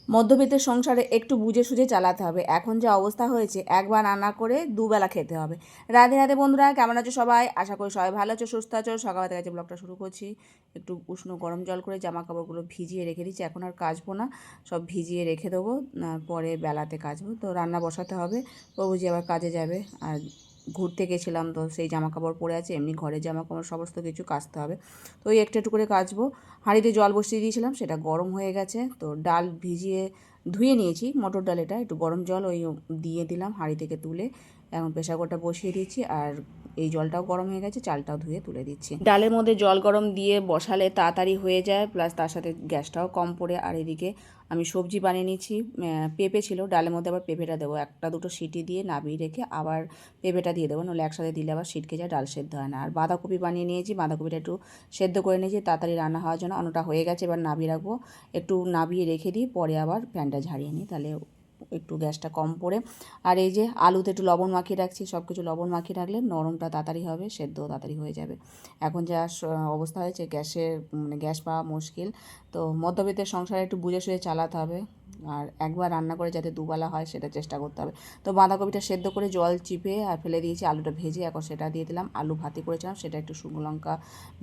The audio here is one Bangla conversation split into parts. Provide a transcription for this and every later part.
মধ্যবিত্তের সংসারে একটু বুঝে সুঝে চালাতে হবে। এখন যে অবস্থা হয়েছে, একবার রান্না করে দুবেলা খেতে হবে। রাধে রাধে বন্ধুরা, কেমন আছো সবাই? আশা করি সবাই ভালো আছো, সুস্থ আছো। সকাল থেকে ব্লগটা শুরু করছি। একটু উষ্ণ গরম জল করে জামা কাপড়গুলো ভিজিয়ে রেখে দিচ্ছি। এখন আর কাচবো না, সব ভিজিয়ে রেখে দেবো, পরে বেলাতে কাচবো। তো রান্না বসাতে হবে, প্রভুজি আবার কাজে যাবে। আর ঘুরতে গেছিলাম তো সেই জামা কাপড় পরে আছে, এমনি ঘরের জামা কাপড় সমস্ত কিছু কাচতে হবে। তো ওই একটু একটু করে কাচবো। হাঁড়িতে জল বসিয়ে দিয়েছিলাম, সেটা গরম হয়ে গেছে। তো ডাল ভিজিয়ে ধুয়ে নিয়েছি, মটর ডাল, এটা একটু গরম জল ওই দিয়ে দিলাম হাঁড়ি থেকে তুলে। এখন প্রেসার কুকারটা বসিয়ে দিচ্ছি, আর এই জলটাও গরম হয়ে গেছে, চালটাও ধুয়ে তুলে দিচ্ছি। ডালের মধ্যে জল গরম দিয়ে বসালে তাড়াতাড়ি হয়ে যায়, প্লাস তার সাথে গ্যাসটাও কম পড়ে। আর এদিকে আমি সবজি বানিয়ে নিচ্ছি। পেঁপে ছিল ডালের মধ্যে, আবার পেঁপেটা দেবো, একটা দুটো সিটি দিয়ে নাবিয়ে রেখে আবার পেঁপেটা দিয়ে দেবো, নাহলে একসাথে দিলে আবার সিটকে যায়, ডাল সেদ্ধ হয় না। আর বাঁধাকপি বানিয়ে নিয়েছি, বাঁধাকপিটা একটু সেদ্ধ করে নিয়েছি তাড়াতাড়ি রান্না হওয়ার জন্য। অন্যটা হয়ে গেছে, এবার নাবিয়ে রাখবো। একটু নাবিয়ে রেখে দিই, পরে আবার ফ্যানটা ঝাড়িয়ে নিই, তাহলে একটু গ্যাসটা কম পড়ে। আর এই যে আলুতে একটু লবণ মাখিয়ে রাখছি, সব কিছু লবণ মাখিয়ে রাখলে নরমটা তাড়াতাড়ি হবে, সেদ্ধও তাড়াতাড়ি হয়ে যাবে। এখন যা অবস্থা হয়েছে গ্যাসের, মানে গ্যাস পাওয়া মুশকিল। তো মধ্যবিত্তের সংসারে একটু বুঝে সুঝে চালাতে হবে, আর একবার রান্না করে যাতে দুবেলা হয় সেটা চেষ্টা করতে হবে। তো বাঁধাকপিটা সেদ্ধ করে জল চিপে আর ফেলে দিয়েছি, আলুটা ভেজে এখন সেটা দিয়ে দিলাম। আলু ভাতে করেছিলাম, সেটা একটু শুকনো লঙ্কা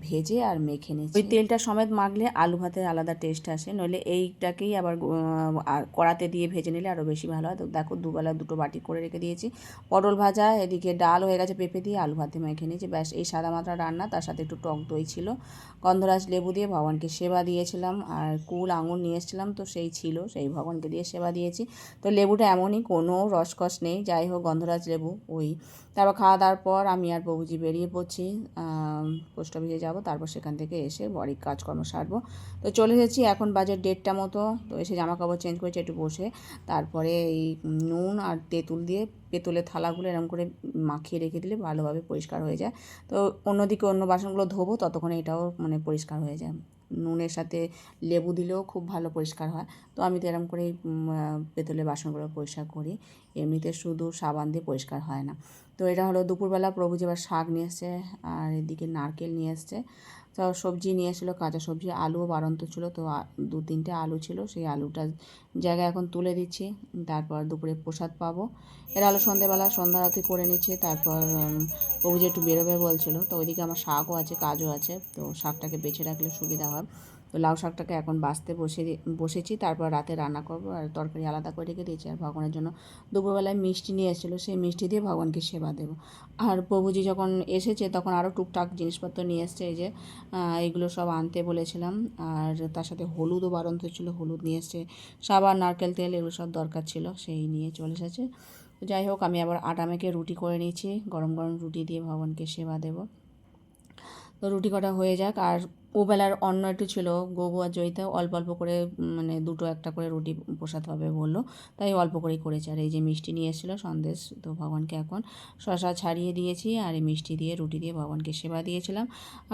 ভেজে আর মেখে নিচ্ছি। ওই তেলটা সমেত মাখলে আলু ভাতের আলাদা টেস্ট আসে, নইলে এইটাকেই আবার কড়াতে দিয়ে ভেজে নিলে আরও বেশি ভালো হয়। তো দেখো দুবেলা দুটো বাটি করে রেখে দিয়েছি। পটল ভাজা, এদিকে ডাল হয়ে গেছে, পেঁপে দিয়ে আলু ভাতে মেখে নিয়েছি, ব্যাস এই সাদা মাত্রা রান্না। তার সাথে একটু টক দই ছিল, গন্ধরাজ লেবু দিয়ে ভগবানকে সেবা দিয়েছিলাম। আর কুল আঙুর নিয়ে এসেছিলাম, তো সেই ছিল, সেই ভগবানকে দিয়ে সেবা দিয়েছি। তো লেবুটা এমনই, কোনো রসকস নেই, যাই হোক গন্ধরাজ লেবু ওই। তারপর খাওয়া দাওয়ার পর আমি আর প্রভুজি বেরিয়ে পড়ছি, পোস্ট অফিসে যাবো, তারপর সেখান থেকে এসে বাড়ির কাজকর্ম সারবো। তো চলে এসেছি, এখন বাজে 1:30 মতো। তো এসে জামা কাপড় চেঞ্জ করেছি, একটু বসে তারপরে এই নুন আর তেঁতুল দিয়ে পেতলের থালাগুলো এরকম করে মাখিয়ে রেখে দিলে ভালোভাবে পরিষ্কার হয়ে যায়। তো অন্যদিকে অন্য বাসনগুলো ধোবো, ততক্ষণে এটাও মানে পরিষ্কার হয়ে যায়। নুনের সাথে লেবু দিলেও খুব ভালো পরিষ্কার হয়। তো আমি তো এরকম করেই পেতলের বাসনগুলো পরিষ্কার করি, এমনিতে শুধু সাবান দিয়ে পরিষ্কার হয় না। তো এটা হলো দুপুরবেলা। প্রভু যে এবার শাক নিয়ে এসছে, আর এদিকে নারকেল নিয়ে এসছে। তো সবজি নিয়ে এসেছিলো, কাঁচা সবজি, আলুও বাড়ন্ত ছিল, তো 2-3টে আলু ছিল, সেই আলুটার জায়গায় এখন তুলে দিচ্ছি। তারপর দুপুরে প্রসাদ পাবো। এটা হলো সন্ধ্যেবেলা, সন্ধ্যা আরতি করে নিচ্ছে। তারপর প্রভু যে একটু বেরোবে বলছিল, তো ওইদিকে আমার শাকও আছে, কাজও আছে, তো শাকটাকে বেছে রাখলে সুবিধা হয়। তো লাউ শাকটাকে এখন বাছতে বসেছি, তারপর রাতে রান্না করবো। আর তরকারি আলাদা করে রেখে দিয়েছি। আর ভগবানের জন্য দুপুরবেলায় মিষ্টি নিয়ে এসেছিলো, সেই মিষ্টি দিয়ে ভগবানকে সেবা দেবো। আর প্রভুজি যখন এসেছে তখন আরও টুকটাক জিনিসপত্র নিয়ে এসছে, এই যে এইগুলো সব আনতে বলেছিলাম। আর তার সাথে হলুদও বাড়ন্ত ছিল, হলুদ নিয়ে এসছে, সাবান, নারকেল তেল, এগুলো সব দরকার ছিল, সেই নিয়ে চলে এসেছে। যাই হোক, আমি আবার আটা মেখে রুটি করে নিয়েছি, গরম গরম রুটি দিয়ে ভগবানকে সেবা দেবো। তো রুটি কটা হয়ে যাক। আর ওবেলার অন্ন একটু ছিল, গবু আর জয়িতা অল্প অল্প করে, মানে দুটো একটা করে রুটি প্রসাদ হবে বললো, তাই অল্প করেই করেছি। আর এই যে মিষ্টি নিয়ে এসেছিলো সন্দেশ, তো ভগবানকে এখন শশা ছাড়িয়ে দিয়েছি, আর এই মিষ্টি দিয়ে রুটি দিয়ে ভগবানকে সেবা দিয়েছিলাম।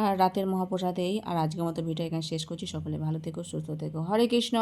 আর রাতের মহাপ্রসাদ এই। আর আজকের মতো ভিডিও এখানে শেষ করছি। সকলে ভালো থেকো, সুস্থ থেকো, হরে কৃষ্ণ।